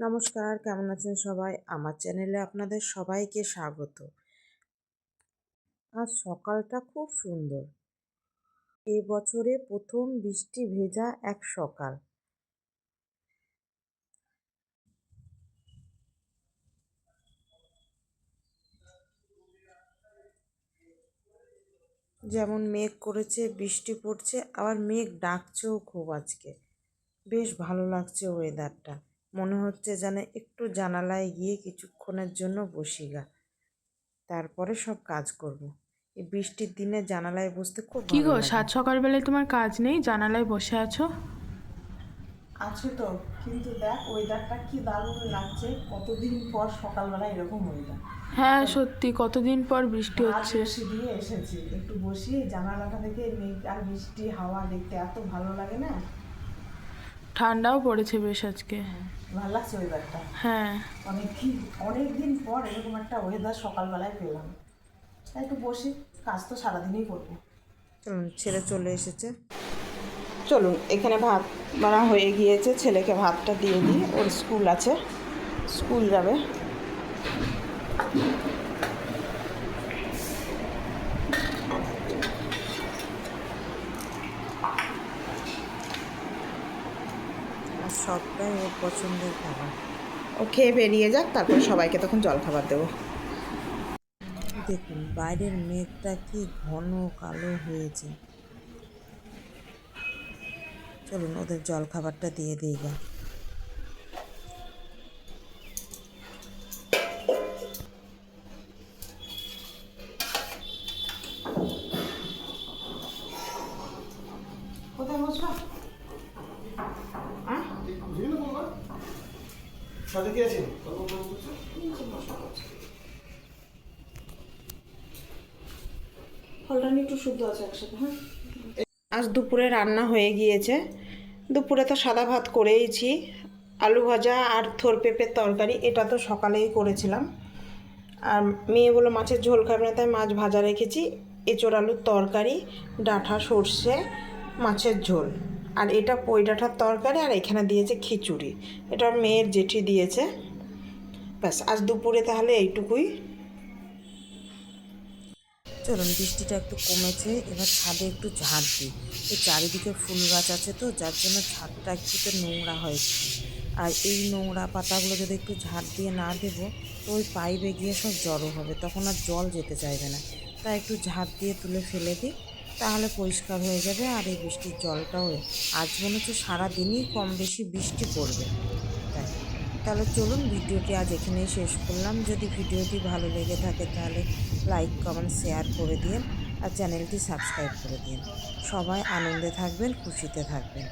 নমস্কার, কেমন আছেন সবাই? আমার চ্যানেলে আপনাদের সবাইকে স্বাগত। আজ সকালটা খুব সুন্দর। এ বছরে প্রথম বৃষ্টি ভেজা এক সকাল। যেমন মেঘ করেছে, বৃষ্টি পড়ছে, আবার মেঘ ডাকছেও খুব আজকে। বেশ ভালো লাগছে ওয়েদারটা। মনে হচ্ছে যেন একটু জানালায় গিয়ে কিছুক্ষণের জন্য বসি গা, তারপরে সব কাজ করব। এই বৃষ্টির দিনে জানালায় বসতে খুব কি ভালো গো, লাগে। সাত সকালবেলায় তোমার কাজ নেই, জানালায় বসে আছো? আছে তো, কিন্তু দেখ ওয়েদারটা কি দারুণ লাগছে। কতদিন পর সকালবেলা এরকম ওয়েদার। হ্যাঁ সত্যি, কতদিন পর বৃষ্টি ভাত হচ্ছে। বসে দিয়ে এসেছি, একটু বসি জানালাটা থেকে মেঘ আর বৃষ্টি হাওয়া দেখতে এত ভালো লাগে না। ঠান্ডাও পড়েছে বেশ আজকে। ভালো লাগছে ওয়েদারটা। হ্যাঁ। অনেক দিন পর এরকম একটা ওয়েদার সকালবেলায় পেলাম। তাই একটু বসি, কাজ তো সারাদিনই করবো। চলুন, ছেলে চলে এসেছে। চলুন, এখানে ভাত বাড়া হয়ে গিয়েছে, ছেলেকে ভাতটা দিয়ে দিই, ওর স্কুল আছে, স্কুল যাবে। আর সবটাই ওর পছন্দের খাবার। ও খেয়ে বেরিয়ে যাক, তারপরে সবাইকে তখন জলখাবার দেবো। দেখুন বাইরের মেঘটা কি ঘন কালো হয়েছে। চলুন ওদের জলখাবারটা দিয়ে দিই গা। কোথায় বসবা? ফলটা নিয়ে একটু শুদ্ধ আছে একসাথে। হ্যাঁ, আজ দুপুরে রান্না হয়ে গিয়েছে। দুপুরে তো সাদা ভাত করেইছি, আলু ভাজা আর থোর পেঁপের তরকারি, এটা তো সকালেই করেছিলাম। আর মেয়ে বলে মাছের ঝোল খাবে না, তাই মাছ ভাজা রেখেছি। এঁচোড় আলুর তরকারি, ডাঁটা সর্ষে মাছের ঝোল, আর এটা পই ডাঁটার তরকারি, আর এখানে দিয়েছে খিচুড়ি। এটা মেয়ের জেঠি দিয়েছে। ব্যাস, আজ দুপুরে তাহলে এইটুকুই। চলুন, বৃষ্টিটা একটু কমেছে, এবার ছাদে একটু ঝাঁট দিই। এই চারিদিকে ফুল গাছ আছে তো, যার জন্য ছাদটা একটু তো নোংরা হয়েছে। আর এই নোংরা পাতাগুলো যদি একটু ঝাঁট দিয়ে না দেবো, তো ওই পাইপে গিয়ে সব জড়ো হবে, তখন আর জল যেতে চাইবে না। তাই একটু ঝাঁট দিয়ে তুলে ফেলে দিই, তাহলে পরিষ্কার হয়ে যাবে। আর এই বৃষ্টির জলটাও আজ মনে হচ্ছে সারাদিনই কম বেশি বৃষ্টি পড়বে। তাই তাহলে চলুন, ভিডিওটি আজ এখানেই শেষ করলাম। যদি ভিডিওটি ভালো লেগে থাকে তাহলে লাইক কমেন্ট শেয়ার করে দিন, আর চ্যানেলটি সাবস্ক্রাইব করে দিন। সবাই আনন্দে থাকবেন, খুশিতে থাকবেন।